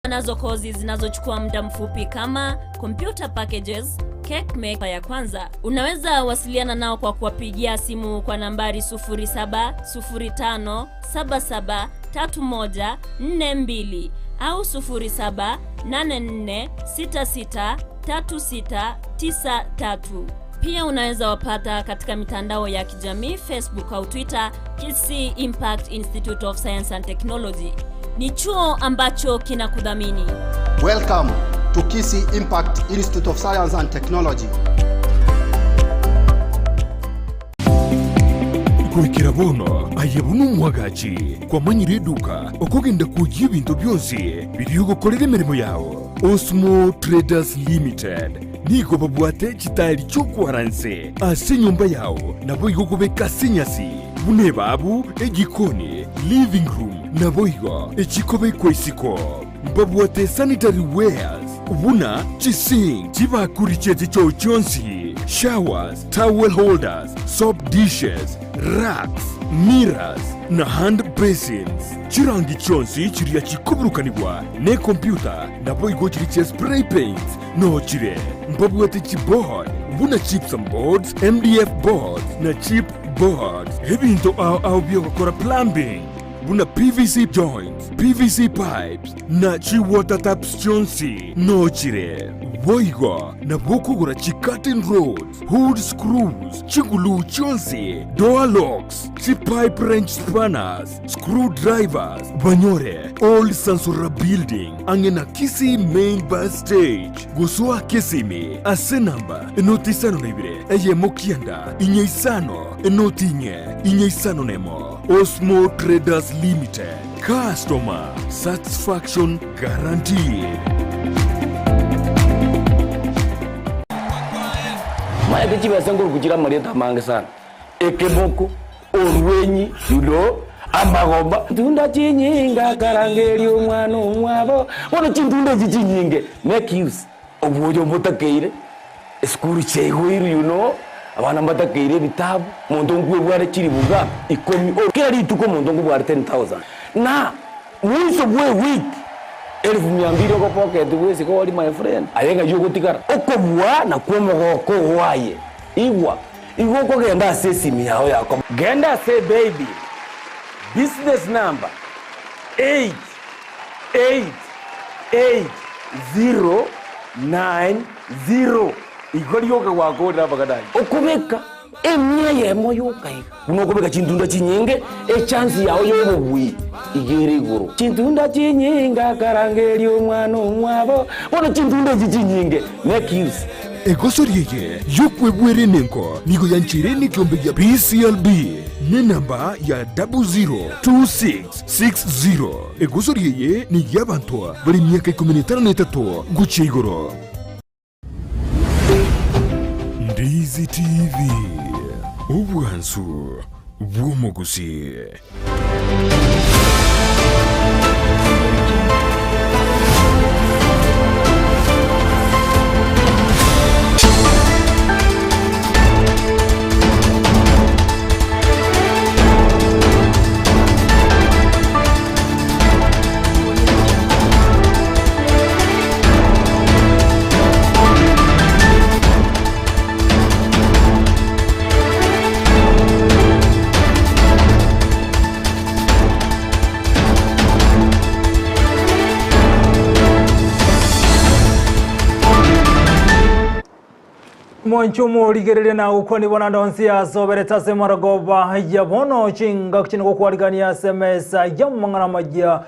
Nazo kozi zinazochukua muda mfupi kama computer packages, cake maker ya kwanza. Unaweza wasiliana nao kwa kuwapigia simu kwa nambari 0705773142 au 0784663693. Pia unaweza wapata katika mitandao ya kijamii Facebook au Twitter, Kisii Impact Institute of Science and Technology. Ni chuo ambacho kinakudhamini. Welcome to Kisii Impact Institute of Science and Technology. Kurikira bono ayebunu mwagachi kwa manyire duka okugenda kujya ibintu byose biri gukorera imirimo yawo. Osmo Traders Limited nigo babwate kitali cyo kwaranse ase nyumba yawo nabo igokubeka sinyasi bune babu egikoni living room nabo igo ekikobe kwesiko babwate sanitary wares ubuna chising chibakuricheze cyo cyonsi showers, towel holders, soap dishes, racks, mirrors na hand basins. Chirangi chonsi chiria chikuburukanibwa ne computer nabo igo chiriche spray paints no chire mbabwate chipboard buna chips and boards, MDF boards na chip boards ebinto au byokora plumbing buna PVC joints, PVC pipes na chi water taps chonsi no chire boigo na bokugura chi curtain rods, hood screws, chigulu chonsi, door locks, chi pipe wrench spanners, screwdrivers, banyore, old Sansura building, angena Kisii main bus stage, gusua Kisimi, ase namba, enotisano nebire, Eyemo kianda, inyeisano, enotinye, inyeisano nemo, Osmo Traders Limited, customer satisfaction guaranteed. Maya kichiba sanguru kuchira marieta mange sana. Ekeboko, orwenyi, amagomba. Tunda chinyinga karangeri omwana omwabo. Wono chintunda chinyinge. Make use. Obujo mutakeire. Skuru chego abana mbatakeire bitabu. Mondongwe bware chiri buga. Ikomi. Kila rituko mondongwe bware 10,000. Na mwiso bwe week. 1200 ko pocket wese ko wali my friend ayenga yuko tikara okobwa na kwomogoko waye igwa ko genda sesimi yao yako genda say baby business number 888090 igori yoka wako ndabagadaye okubeka Eyemo yokai unokobeka chintunda chinyenge chance yao yobugwi igere iguru chintunda chinyinga karangeri omwana omwabo wono chintunda chinyinge make use egosoriye yokwebwere nenko nigo yanchire ni kyombe ya PCLB ne namba ya 002660 egosoriye ni yabantu bari myaka 13 guche igoro. Ndizi TV ubwansu bw'umuguzi. Mwanchumu ligerere na ukoni bona ndonsi ya sobereta se maragoba ya bono chinga kuchino kuarigania SMS ya mangana majia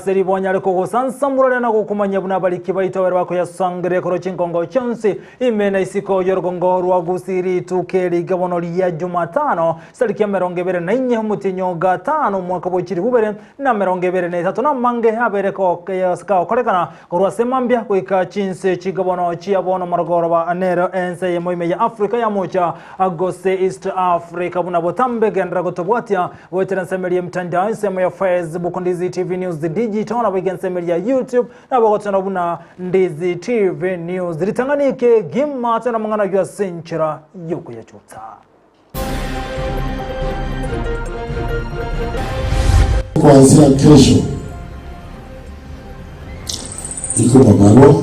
seri bonya leko kusansamurale na kukumanya buna baliki baitowere bako ya sangre koro chinkongo chonsi imena isiko yorgongo rwa Gusii tukeri gabono ya Jumatano saliki ya merongebere na inye mutinyo gatano mwaka bochiri bubere na merongebere na itatu na mange habere ko ska korekana korwa semambia kuika chinse chigabono chia bono maragoroba anero Ensa Eyemo ya Afrika ya mocha Gusii East Africa buna botambe gendra gotobwatia wetera semeli mtandao sema ya Facebook Ndizi TV News digital na weekend semeli ya YouTube na bagotana buna Ndizi TV News ritanganike gimma tena mangana ya senchira yuko ya chuta kuanzia kesho iko mabarua.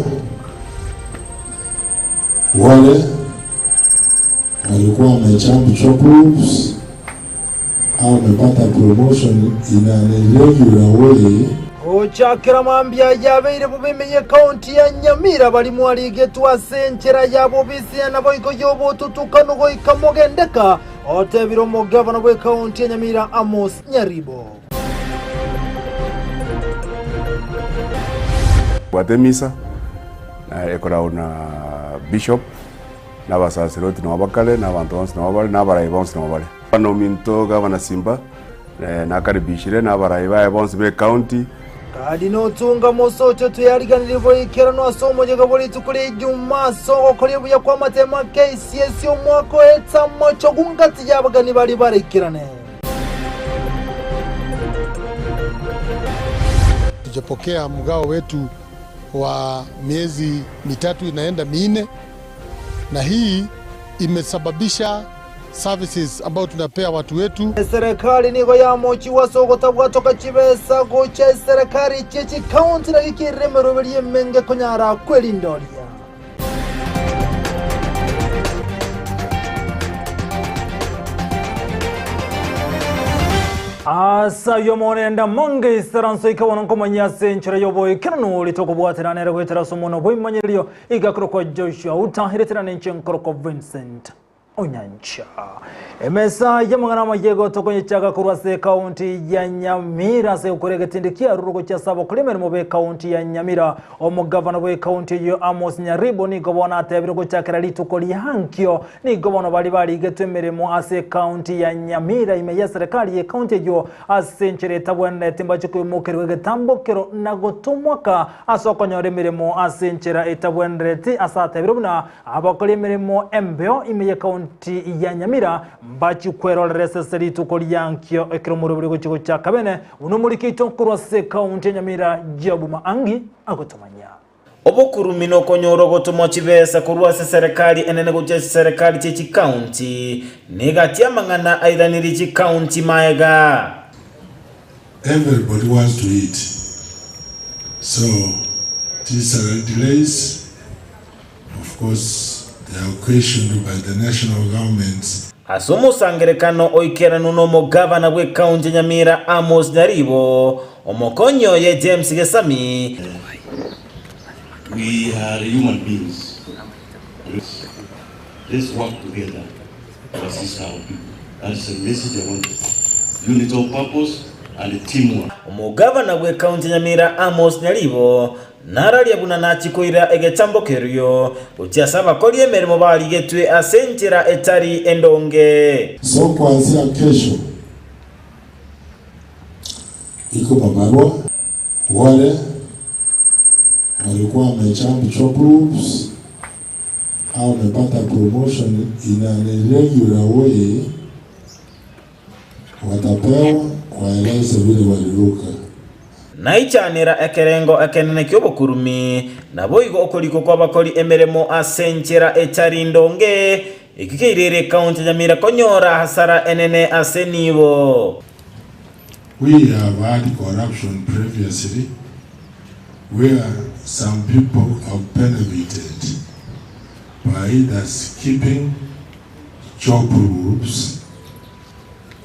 Wale walikuwa wamejump job groups au wamepata promotion in an irregular way. Uchakira mambia yabeire bubimenye county ya Nyamira bali mwalige twasenchera yabo bisi na boiko yobo tutukano go ikamogendeka otebiro mo governor we county ya Nyamira Amos Nyaribo. Watemisa na ekora una bishop na basasiroti na wabakale na abantu bonse na wabale na barayi bonse na wabale bano minto gavana Simba na karibishire na barayi bae bonse be county kadi no tunga mosocho tuyariganirivo ikerano asomo je gaboli tukule Juma so okole buya kwa matema KCS omwako etsa mocho gungati yabagani bali barikirane. Tujapokea mgao wetu wa miezi mitatu inaenda 4, na hii imesababisha services ambao tunapea watu wetu. Serikali niko ya mochi wasoko tabwatoka chibesa gocha serikali chechi county na ikiremero bali menge konyara kweli ndolia. Asa yomonenda mange saranso ikabona komanya senchera yoboy kirano litoko bwatira nere kwetera somono boy manyelio igakro kwa Joshua utahiretera nenchenkro kwa Vincent Onyancha. Emesa yamangana majego tokonye chaga kurwase county ya Nyamira se ukorege tindikia rurugo cha sabo kulimere mobe county ya Nyamira omo governor we county yo Amos Nyaribo ni gobona atebiro go chakira litukoli hankyo ni gobona bali getwemere mo ase county ya Nyamira imeya serikali ye county yo asenchere tabwene timba chiko mokerwe getambokero nagotumwaka asokonyore miremo asenchera etabwene ti asatebiro na abakolimere mo embeo imeya county ya Nyamira mbachi kwerolere seri tukoli yankyo ekiromuro buri gochigo cha kabene unomuriki itonkuru se county ya Nyamira jabuma angi agotomanya obokurumino konyoro gotomo chibesa kurwase serikali enene goche serikali chechi county negatia mangana aidaniri chi county maega. Everybody wants to eat, so these are delays. Of course, they are questioned by the national government. Asumu sangerekano oikera nuno gavana we county Nyamira Amos Nyaribo omokonyo ye James Gesami. We are human beings. Let's work together to assist our people. That's the message I want. Unity of purpose and teamwork. Omugavana we county Nyamira Amos Nyaribo naralia buna nachikoira egetambokeryo uchiasaba koli emerimo bali getwe asenchera etari endonge. So kuanzia kesho iko mabarua wale walikuwa wamejump job groups au wamepata promotion in an irregular way watapewa waeleze vile waliruka. Naichanira ekerengo ekenene kyobokurumi naboigo okoliko kwa bakoli emeremo asenchera etari ndonge ikikirire county Nyamira konyora hasara enene asenibo. We have had corruption previously where some people have benefited by either skipping job groups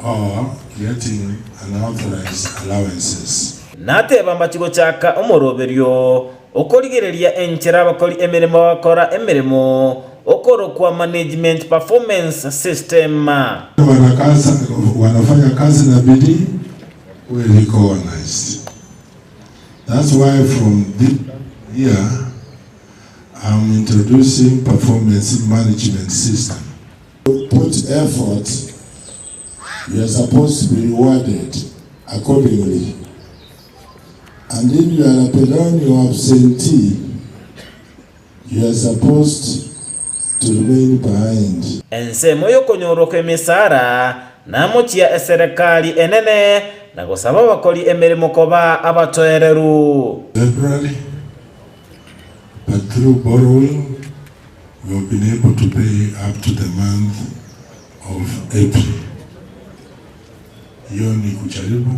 or getting unauthorized allowances. Nate bamba chigo chaka omoroberio okoligereria enchera bakoli emeremo bakora emeremo okoro kwa management performance system. Wanafanya kazi na bidii we recognized. That's why from this year I'm introducing performance management system. To put effort, you are supposed to be rewarded accordingly. And if you are a perennial absentee, you are supposed to remain behind. Ensa moyo konyoroka emisara namochia serikali enene na gusaba bakoli emerimo koba abatoereru. February, but through borrowing, we have been able to pay up to the month of April. Hiyo ni kujaribu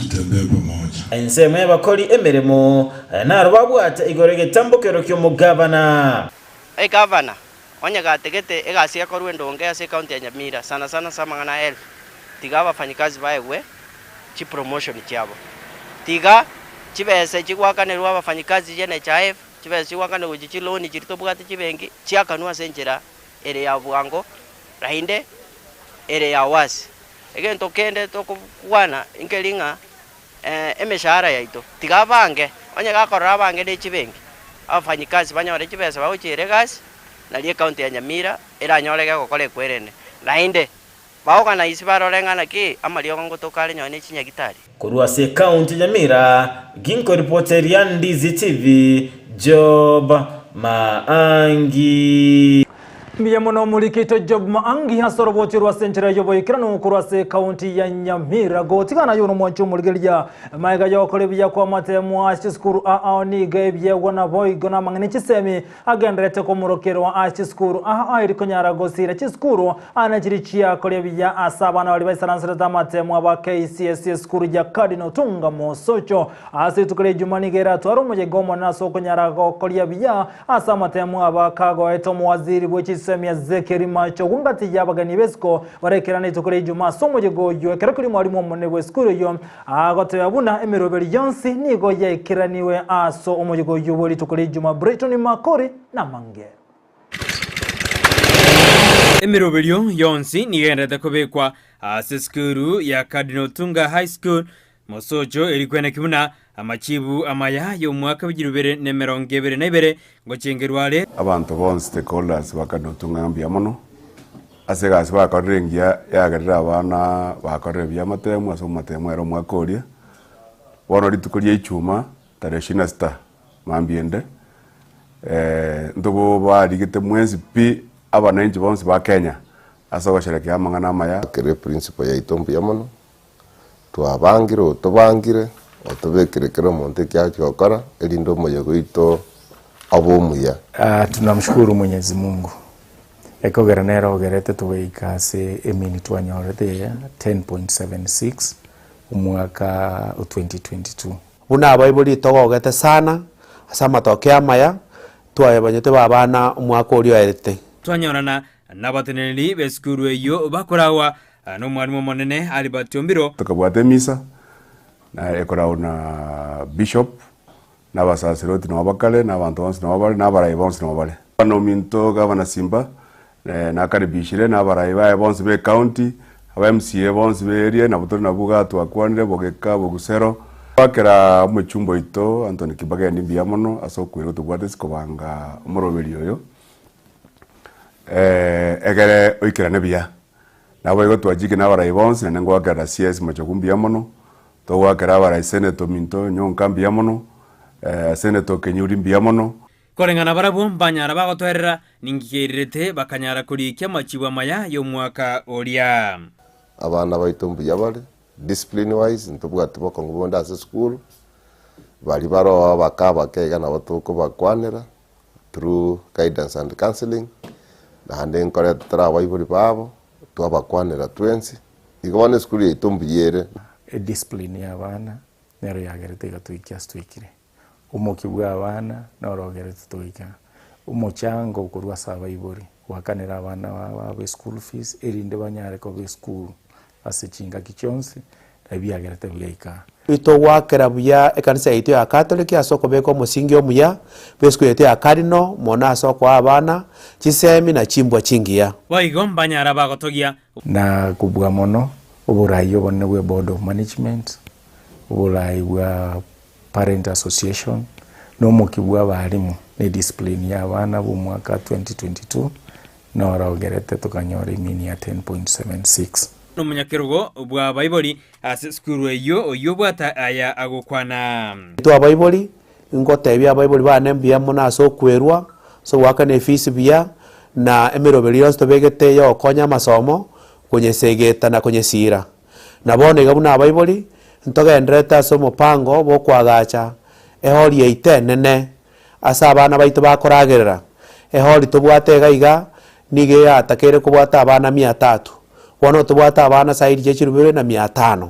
tutembee pamoja. Ensa y'abakori emirimo narwabwata igoro gitambukiro ky'omugavana. Gavana onyegategete egasi yakorwe ndonge ase county ya Nyamira sana samangana 1000 tiga abafanyikazi baewe chi promotion cyabo tiga chibese chigwakanirwa abafanyikazi jene chaef chibese chigwakane ujichi loan chirito bwate chibengi chiakanwa senjera ere ya bwango rahinde ere ya wasi egento kende tokwana inkelinga emeshahara yaito tiga bange onyegakorra bange de chibengi abafanyikazi banyore chibese bawuchire gasi nalie county ya Nyamira eranyorege gukore kwerene rahinde baoga na isibarorengana ki amalio ngotokale nyone chinyagitari kurwa se county Nyamira ginko reporter ya Ndizi TV Job Maangi Miyamono mulikito Job Maangi hasorobotirwa senchera yobo ikirano kurwa se county ya Nyamira gotikana yono mwancho muligelia maiga yokole bya kwa matemu ashikuru aoni gebye wona boy gona mangene chisemi agendrete ko murokero wa ashikuru iri konyara gosira chiskuru anachirichia kole bya asabana wali baisaransira da matemu aba KCS skuru ya Cardinal tunga mosocho asitukale jumani gera twaro moje gomo naso konyara kole bya asamatemu aba kago etomo waziri bwe semia zekeri macho gungati yabagani besko barekerane tukore juma somo jego yo kerakuri mwalimu monne we skuru yo agote yabuna emiroberi yonsi nigo yekiraniwe aso omojego yobori tukore juma Brighton Makori na Mange emiroberi yonsi nigendete kubekwa skuru ya Cardinal Tunga High School mosojo erikwena kimuna amachibu amaya yo mwaka bigirubere nemerongebere nebere ngo cengerwale abantu bonse stakeholders bakanotunga mbiamono asegasi bakorengia yagerera abana bakorera byamatemu aso matemu ero mwakoria wono ritukoria ichuma tarehe 26 mambiende ndobo barigite mwezi pi abana inji bonse ba Kenya aso gusherekea amangana amaya kere principle ya itombi yamono twabangire otobangire otobekerekero monte kyacho okora elindo moyo goito abomuya. Tunamshukuru Mwenyezi Mungu ekogera nero gerete tuweikase emini twanyorete ya 10.76 umwaka 2022 una abaibuli togogete sana asa matokeo amaya twayebanyete babana umwaka uri erete twanyorana nabateneri beskuru eyo bakorawa no mwarimu monene ali batyombiro tukabwate misa na ekorawo na bishop na basasiroti no bakale na abantu bonse no bale na barayi bonse no bale no minto gavana Simba na karibishire na barayi bae bonse be county aba MCA bonse be area na butori na buga twakwanire bogeka bogusero bakera mu chumbo ito Anthony Kibage ndi biamono asokwiro tubwate sikobanga umuroberi yoyo egere oikirane bia nabo ego twajike na barayi bonse na ngo agara CS machokumbia mono to wakera barayi senator minto nyonkambia mono senator Kenyuri mbia mono korengana barabo banyara bagotwerera ningikirete bakanyara kuri kyamachiwa maya yo mwaka oria abana baitombu yabale discipline wise ntubwate bakongubonda ase school bali baro bakaba kega na batuko bakwanira through guidance and counseling na hande nkore tra baibuli babo twabakwanira 20 igone school yitombu yere discipline y'abana nero yagerete gatwikia stwikire umukibwa abana norogerete twika umuchango kurwa saba ibori wakanira abana ba school fees erinde banyare ko be school asichinga kichonsi abiyagerete bweka ito wakera buya ekanisa ito ya Catholic asoko beko musingi omuya besku yete ya Cardinal mona asoko abana chisemi na chimbwa chingia waigomba nyara bagotogia na kubwa mono uburayi obone we board of management uburayi wa parent association no mukibwa balimu ni discipline ya bana bu mwaka 2022 na raogerete tukanyora imini ya 10.76 no munyakirugo bwa Bible ase skuru eyo oyobwata aya agokwana to Bible ngote bya Bible bana mbia mona so kwerwa so wakane fees bia na emiroberi yonse begete yo konya masomo kwenye segeta na kwenye sira na bone gabuna Bible ntogendreta so mupango bo kwagacha ehori eitenene asa abana baitu bakoragerera ehori tubwate gaiga nige yatakere kubwata abana 300 wono tubwata abana saidi je 250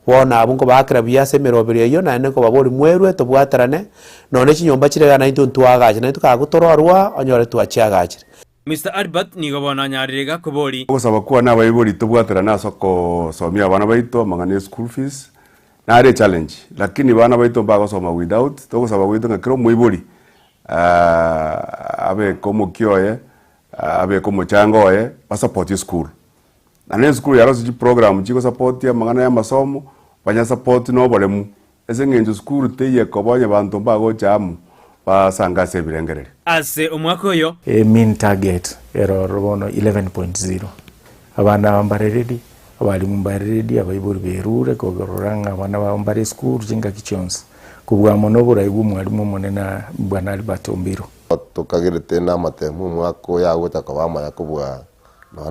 wona abunko bakira biase merobere yo na neko babori mwerwe tobwaterane none chinyomba chirega na into ntwagaje na tukagutororwa onyore twachiagaje. Mr. Albert nigo bona nyarega kubori gusaba kuwa n'abayibori tubwaterana soko somia abana baito mangane school fees na are challenge lakini bana baito bagosoma without tugusaba gwito ngakiro muibori abe komo kioye abe komo changoye ba support school na school yaro ji program chiko support ya mangana ya masomo banya support no bolemu ese ngenjo school teye ko banya bantu bago chamu basanga se birengerere ase umwako yo mean target error bono 11.0 abana bambare ready abali mumbare ready abayibori berure kogororanga abana bambare school jinga kichonse kubwa mono buraibu mwalimu monena bwana Albert Ombiro tukagirite na matemu mwako ya gutaka bamaya kubwa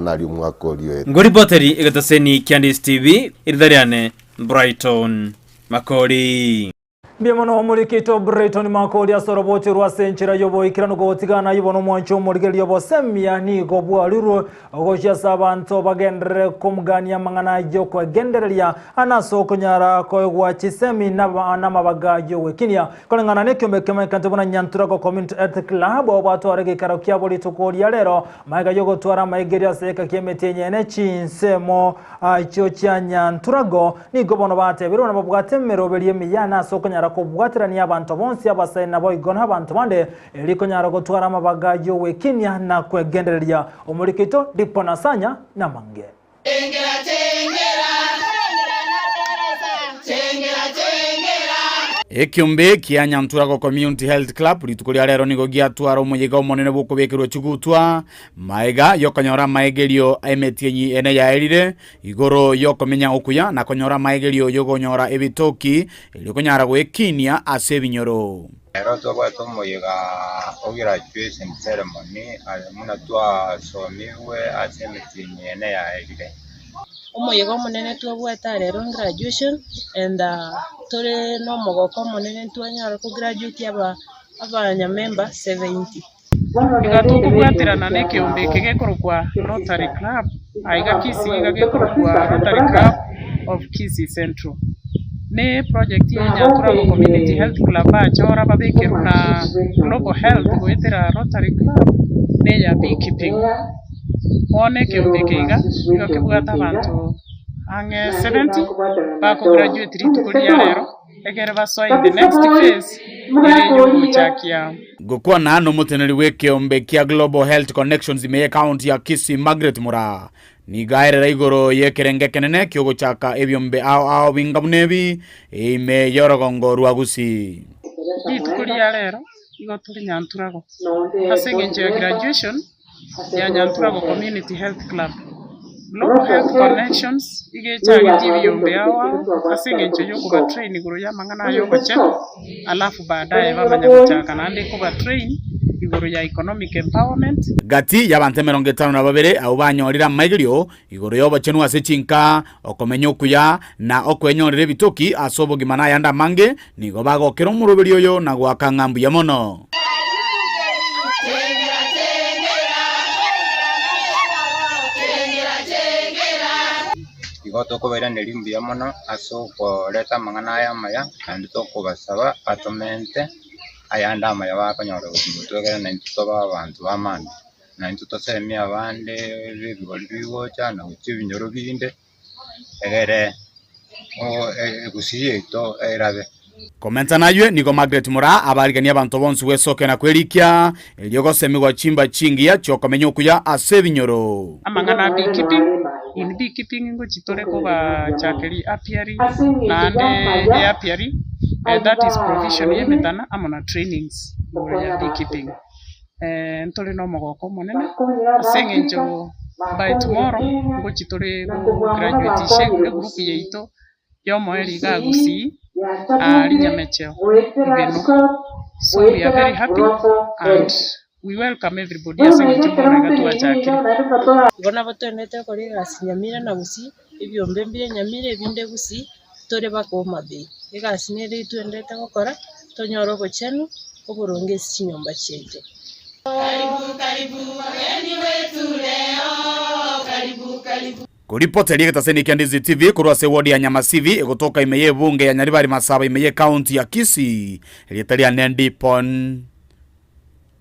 na ari mwako riwe ngori boteri igatoseni Candice TV irdariane Brighton Makori Biamono omurikito Brighton Makori asoroboti rwasenchira yobo ikirano gotigana yibono mwancho omurigeri yobo semia ni gobwariro ogoshya sabanto bagendere kumgania mangana yo kwegendereria anasoko nyara ko gwachisemi n'amabaga yo wekinia kolengana ne kyombe kema kantubona nyantura ko community health club obato arege karakia boli tukoria lero maiga yo gotwara maigeria seka kiemetenye ne chinsemo cyo cyanyanturago ni gobono batebero nababwatemero belie miyana soko kubwatirani abantu bonsi abasaye nabo igona abantu bande eliko nyara gutwara amabaga yo wekinya na kwegendereria omurikito dipona sanya na mange Ekyombe kia Nyanturago Community Health Club litukulia lero nigo giatwara umuyiga omonene bukubekirwe chugutwa maiga yokonyora maegerio emetienyi ene yaerire igoro yokomenya okuya na konyora maegerio yogonyora ebitoki ilikonyara gwekinia ase binyoro Ero twa tumuyiga graduation ceremony alimuna twa somiwe ase emetienyi ene yaerire umuyiga munene twabwata rero graduation and tore no mogoko munene twanyara ku graduate abanya member 70 igatubwatirana n'ekyombe kegekorwa Rotary Club aiga Kisii gagekorwa Rotary Club of Kisii Central ne project ya Nyanturago Community Health Club achora babekeru na global health gwetera Rotary Club ne ya beekeeping one kyombe kega igakibwata abantu ange 70 bako graduate ritukulia lero egere baso in the next phase ere chakia gukwa na no muteneri wekyombe kia Global Health Connections imeye county ya Kisii Margaret Mura ni gaire igoro yekerenge kenene kyogo chaka ebyombe ao bingabunebi ime yorogongo rwa Gusii ritukulia lero igoturi Nyanturago asenge graduation ya Nyanturago Community Health Club Global Health Connections igecha gitibiyombe yawa asengecho yo kuba train iguru ya mangana yo gocha alafu baadaye bamanya guchaka nande kuba train iguru ya economic empowerment gati yabante 52 abo banyorira maigirio iguru yo bachenwa sechinka okomenya okuya na okwenyorere bitoki asobo gimana yanda mange nigo bagokero muruberio yo na gwaka ngambu ya mono Toko vera nelimbi ya mono aso ko leta mangana ya maya kandi toko basaba atomente ayanda amaya bakanyora ubutwegera na intutoba abantu bamandi na intutosemi abande bibigolibigo cyana ukibinyoro binde egere Gusii to erabe komenta nayo niko Margaret Mura abarigania abantu bonsi wesoke na kwerikia eliogo semigwa chimba chingi ya chokomenya okuya ase binyoro amangana beekeeping in beekeeping ngo chitore ko ba chakeri apiary nande apiary that is provision yemetana amona trainings ya beekeeping ntole no mogoko monene asengenjo by tomorrow ngo chitore ko graduate shekure group yeito yo moeri ga Gusii Nyamecheo Igeno. So we are very happy and we welcome everybody asengenjo morega twachakire gona batonete kuri Gusii Nyamira na Gusii ibyombe mbire Nyamira ebinde Gusii tore bakoma be egasi nere twendete gukora tonyoro gochenu oburongesi chinyomba cheje karibu wageni wetu leo karibu kuripota ria gataseni kia Ndizi TV kurwa se ward ya Nyamasivi kutoka Eyemo bunge ya Nyaribari Masaba Eyemo county ya Kisii ria Nendipon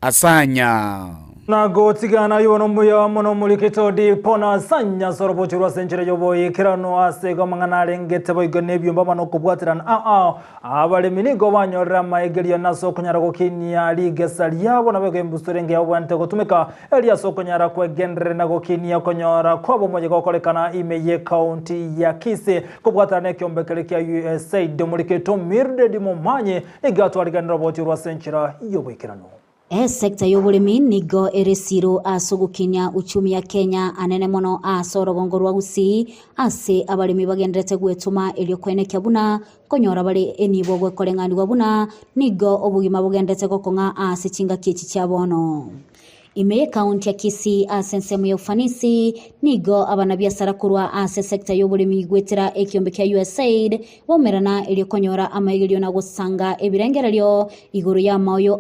Asanya na gotigana yono muya mono mulikito di pona sanya sorobo churwa senchire yoboye kirano ase gomangana rengete boygo nebyumba mano kubwatirana abale minigo banyorra maegerio naso kunyara gokinia ligesa lyabo nabege mbusturenge yabwante gotumika elia sokonyara kwegendere na gokinia konyora kwabo moje gokolekana Eyemo county ya Kisii kubwatirana kyombekere kya USAID mulikito mirde di momanye igatwariganira bochurwa senchira yoboye kirano. Sekta y'uburimi nigo eresiro asogukinya uchumi ya Kenya anene mono asorogongo rwa Gusii ase abalimi bagendrete gwetuma elyo kwenekya buna konyora bali enibo gwekolengani buna nigo obugima bugendrete gokonga ase chinga kichi chabono. Eyemo county ya Kisii asensemu ya ufanisi nigo abanabiasara kurwa ase sekta y'uburimi gwetera ekyombe kya USAID bomerana elyo konyora amaigilyo na gusanga ebirengeralyo iguru ya mayo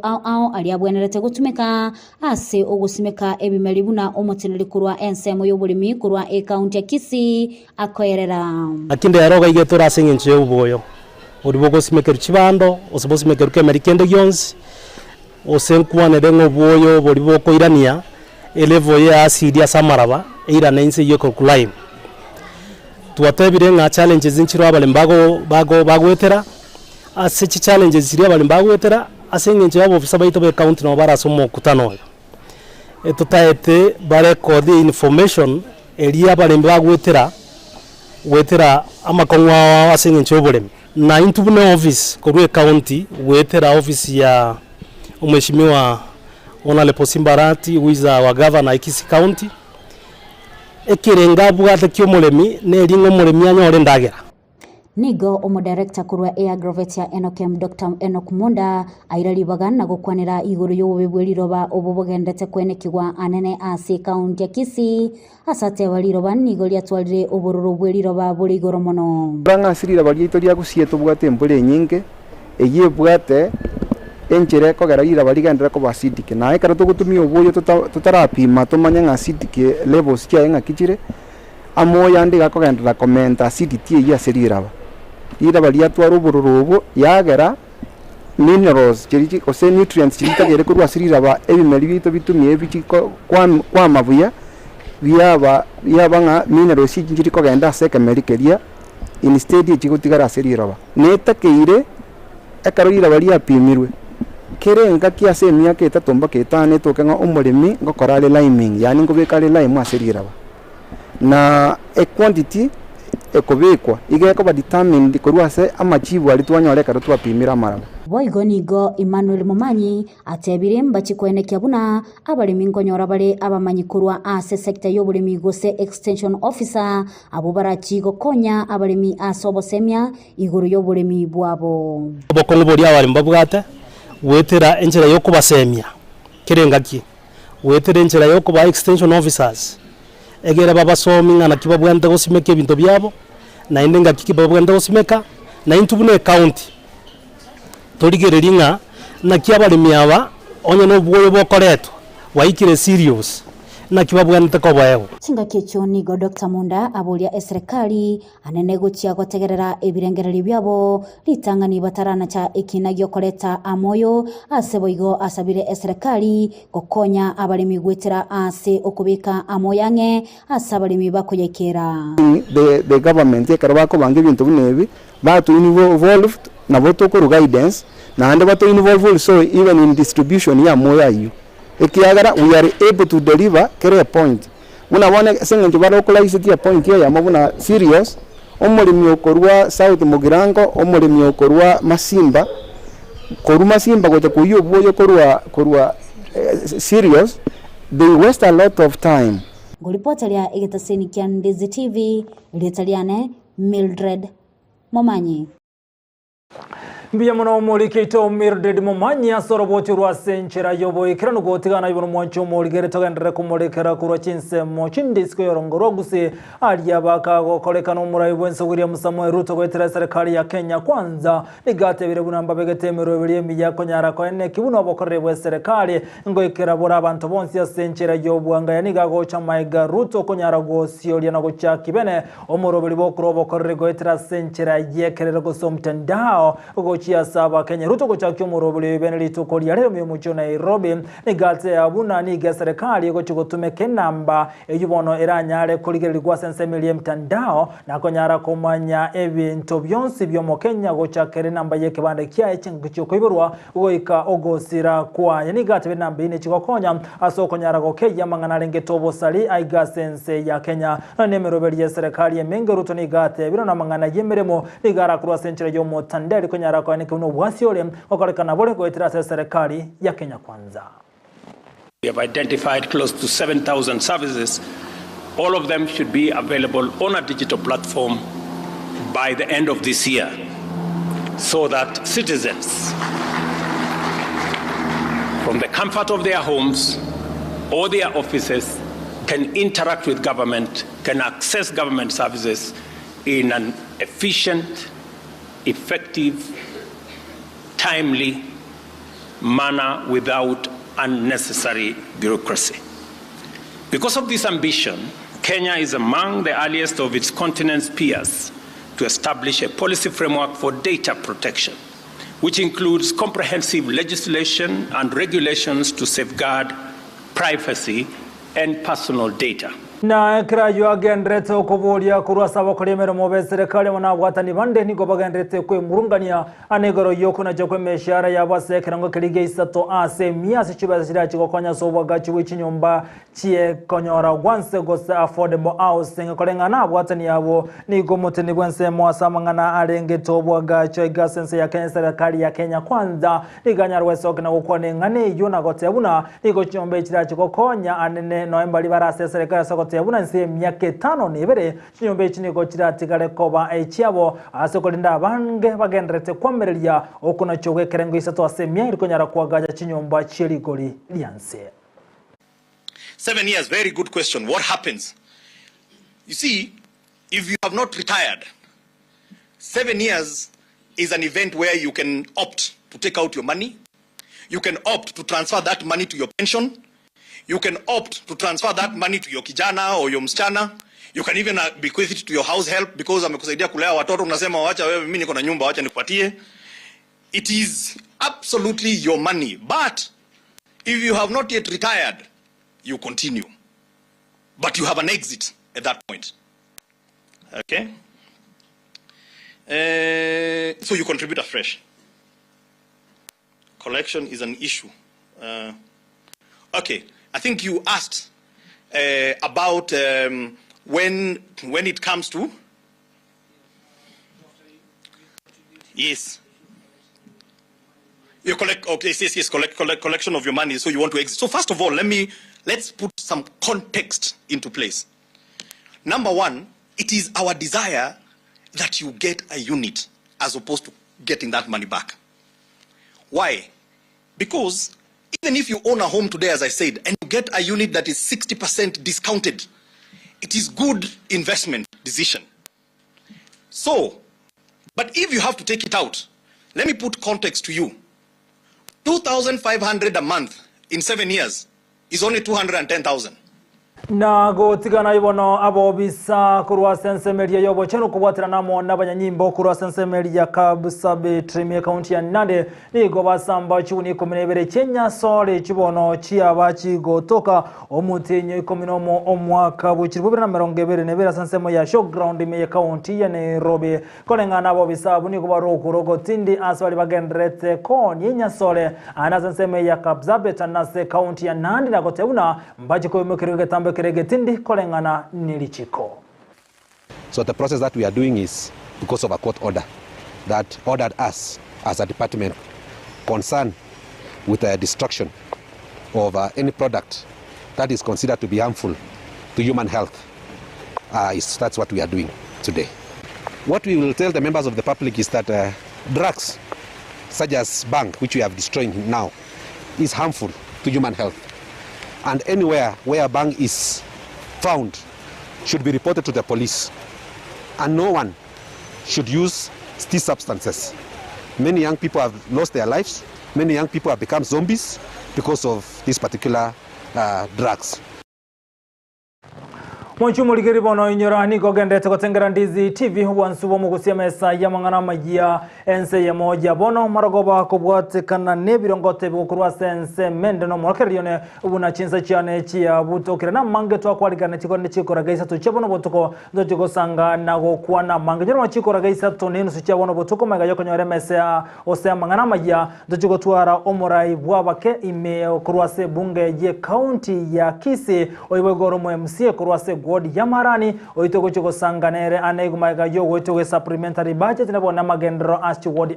aliabwenerete gutumeka ase ogusimeka ebimeli buna omotineri kurwa ensemu y'uburimi kurwa county ya Kisii akoyerera akinde yaroga igetora asengenche y'uboyo uribogo simekero chibando osobosimekero kemerikende gyonsi osenkwane dengo boyo bolibo koirania elevo ya asidi ya samaraba ira nense yoko kulime tuwatebire nga challenges nchiro abalembago bagwetera ase challenges ziri abalembagwetera asengenje yabo ofisa baito be county no barasomo kutano etutaete bare code information eri abalembagwetera wetera amakongwa asengenje obolemi na intubune office korwe county wetera office ya Mheshimiwa Honorable Simbarati wiza wa governor Kisii County ekirenga bwate kyomulemi neringo mulemi anyore ndagera nigo omudirector kurwa agrovet ya Enokem Dr. Enoch Munda airalibagan na gukwanira iguru y'ububweliroba obubugendete kwenekigwa anene ase county ya Kisii asate baliroba nigo lyatwalire obururu bweliroba buri igoro mono banga sirira balito lya kusieto bwate mbole nyinge eye bwate enjere ko garira baligendera ko basidike na ekara to gutumia obuyo tutarapima tumanya nga acidike levels kya nga kichire amoya ndiga ko gendera comment acidity ya serira ira balia twaro bururubo yagera minerals chiri ko se nutrients chiri kagere ko basirira ba ebimeli bito bitumie bichiko kwa mabuya byaba nga minerals chiri ko genda seka merikeria instead chigutigara serira netakeire ekarira balia pimirwe kerenga kia semia ke tatomba ke tane to kenga umulimi ngokorale liming yani ngobekale lime aserira na quantity ekobekwa igeko ba determined korwase amachibu alitwanyore karo twapimira maraba boigo nigo Emmanuel Mumanyi atebire mbachikwenekya buna abalimi nkonyora bale abamanyi kurwa ase sekta y'obulimi gose extension officer abo barachigo konya abalimi asobosemya iguru y'obulimi bwabo bokongo bori abalimi babwate wetera enjera yoko basemya kirengaki wetera enjera yoko ba extension officers egera babasomi ngana kibabwanda gosimeka ebinto byabo na indenga kibabwanda gosimeka na intubune county torigerelinga na kiabalimi aba onye no bwoyo bokoreto waikire serious na kibabwanda ko bayo chinga kecho nigo Dr. Munda abulia serikali anene guchia gotegerera ebirengereri byabo litangani batarana cha ekinagyo koleta amoyo aseboigo asabire serikali gokonya abalimi gwetera ase okubika amoyange asabalimi bakuyekera the government yekaraba ko bange bintu binebi batu involved na voto ko guidance na ande bato involved also even in distribution ya moya hiyo ekiagara we are able to deliver kere point unabona sengenje barokolize tia point ya mabuna serious omulimi okorwa south mugirango omulimi okorwa masimba gote kuyo boyo korwa serious they waste a lot of time Ngolipotalia egetaseni kya Ndizi TV litaliane Mildred Momanyi Mbia mwana umurikito Mildred Mumanya soroboti rwa senchera yobo ikirano gotigana ibona mwancho murigere tagendere kumurekera kurwa chinsemo chindisiko yorongoro Gusii ali abaka gokoleka no murayi Vincent William Samuel Ruto gwetera serikali ya Kenya kwanza nigatebire bunamba begetemero biri emiyako nyara ko ene kibuno bokorere bwe serikali ngo ikira bora abantu bonsi ya senchera yobo anga yaniga gocha maiga Ruto konyara gosio liana gocha kibene omurobiri bokoro bokorere gwetera senchera yekerere gosomtandao chia saba Kenya Ruto gochakyo murobule beneli tokolia lero mu mucho Nairobi nigate abuna niga serikali gochugotumeke namba ejubono eranyale kuligere ligwa sensemeli mtandao na konyara komanya ebintu byonsi byo mu Kenya gochakere namba yeke bande kya echingicho koiburwa goika ogosira kwa nigate namba ine chikokonya aso konyara gokeya mangana lenge tobosali aiga sense ya Kenya na nemerobeli ya serikali emenge Ruto nigate biro na mangana yemeremo nigara kurwa senchera yo motandeli konyara kwa ni kuno wasiole wakolekana bole goetera serikali ya Kenya kwanza. We have identified close to 7,000 services. All of them should be available on a digital platform by the end of this year so that citizens from the comfort of their homes or their offices can interact with government, can access government services in an efficient, effective, timely manner without unnecessary bureaucracy. Because of this ambition, Kenya is among the earliest of its continent's peers to establish a policy framework for data protection, which includes comprehensive legislation and regulations to safeguard privacy and personal data. Na krayo agendrete okubulia kurwasa bakolemero mu serikali mona bwatani bande nigo bagendrete kwe murungania anegoro yoko na jokwe meshara yabasekera ngo kelige isato ase miasi chibaza chira chikokonya sobwaga chiwichinyumba chie konyora once gosa affordable housing kolenga na bwatani yabo nigo muteni bwense mwasamangana alenge tobwaga choiga sense ya Kenya serikali ya Kenya kwanza liganyarwe soke na gukwane ngane yona gotebuna nigo chombe chira chikokonya anene Novemba libarase serikali sokote yabuna nse myake 5 nebere chinyombe chiniko chiratigale koba echiabo asokolinda abange bagendrete kwamerelia okuna chogwe kerengo isato asemya irikonyara kwagaja chinyomba chirigoli lianse. 7 years, very good question. What happens? You see, if you have not retired, 7 years is an event where you can opt to take out your money. You can opt to transfer that money to your pension. You can opt to transfer that money to your kijana or your msichana. You can even bequeath it to your house help because amekusaidia kulea watoto unasema wacha wewe mimi niko na nyumba wacha nikupatie. It is absolutely your money. But if you have not yet retired, you continue. But you have an exit at that point. Okay? So you contribute afresh. Collection is an issue. Okay. I think you asked about when it comes to yes, you collect. Okay, yes, collection of your money. So you want to exit. So first of all, let's put some context into place. Number one, it is our desire that you get a unit as opposed to getting that money back. Why? Because even if you own a home today, as I said, and you get a unit that is 60% discounted, it is good investment decision. So, but if you have to take it out, let me put context to you. 2,500 a month in 7 years is only 210,000. Na gotigana ibono abo bisa kurwa sensemeria yobo cheno kubwatira namo nabanyanyimbo kurwa sensemeria kabusabe Tremie County ya Nande nigo basamba chuni kumenebere Kenya sole chibono chiabachi gotoka omutenyo ikominomo omwaka buchiri 2020 nebera sensemo ya showground me county ya Nairobi kolengana abo bisabu nigo barokuro tindi aswali bagendrete ko nyenya sole ana sensemo ya kabusabe tanase county ya Nande na gotebuna mbaji ko mukirige tambe keregetindi kolengana nilichiko. So the process that we are doing is because of a court order that ordered us as a department concerned with the destruction of any product that is considered to be harmful to human health. That's what we are doing today. What we will tell the members of the public is that drugs such as bang, which we have destroyed now, is harmful to human health. And anywhere where bang is found should be reported to the police. And no one should use these substances. Many young people have lost their lives. Many young people have become zombies because of these particular drugs. Mwanchumuligiri bono inyorani kogendete kotengera Ndizi TV wansubo mugusia mesa ya mangana magia Ensa Eyemo ya bono maragoba kubwatekana nebirongote bukurwa sense mende no mwakeriyone ubuna chinsa cyane cya butokira na mange twakwaligana kikonde cikora gaisa tucyabono botuko ndotigo sanga nago kwana mange nyoro cikora gaisa tonenu sucyabono botuko mega yokonyore mesa ose mangana magia ndotigo twara omurai bwabake ime kurwase bunge ye county ya Kisii oyibogoro mu MC kurwase ward ya Marani oitoko chiko sanganere anegumaiga yo oitoko supplementary budget nabo namagendero asti ward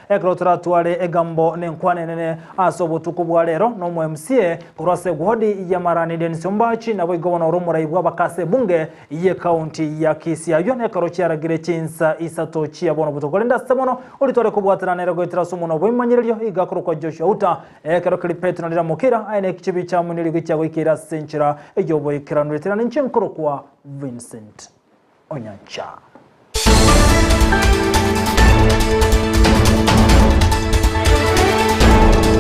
ekrotra twale egambo nenkwane nene asobo tukubwa lero no mu MCA kurase ward ya Marani Densombachi nabo igobona urumura ibwa bakase bunge ye county ya Kisii yo nekorochara girechinsa isatochi abono butokolenda semono olitore kubwatana nere goitira sumono bwimanyiryo igakuru kwa Joshua Auta ekero klipetno ndira mukira aine kichibi cha muniri gichago ikira senchira ejobo ikiranurira ninche kwa Vincent Onyancha.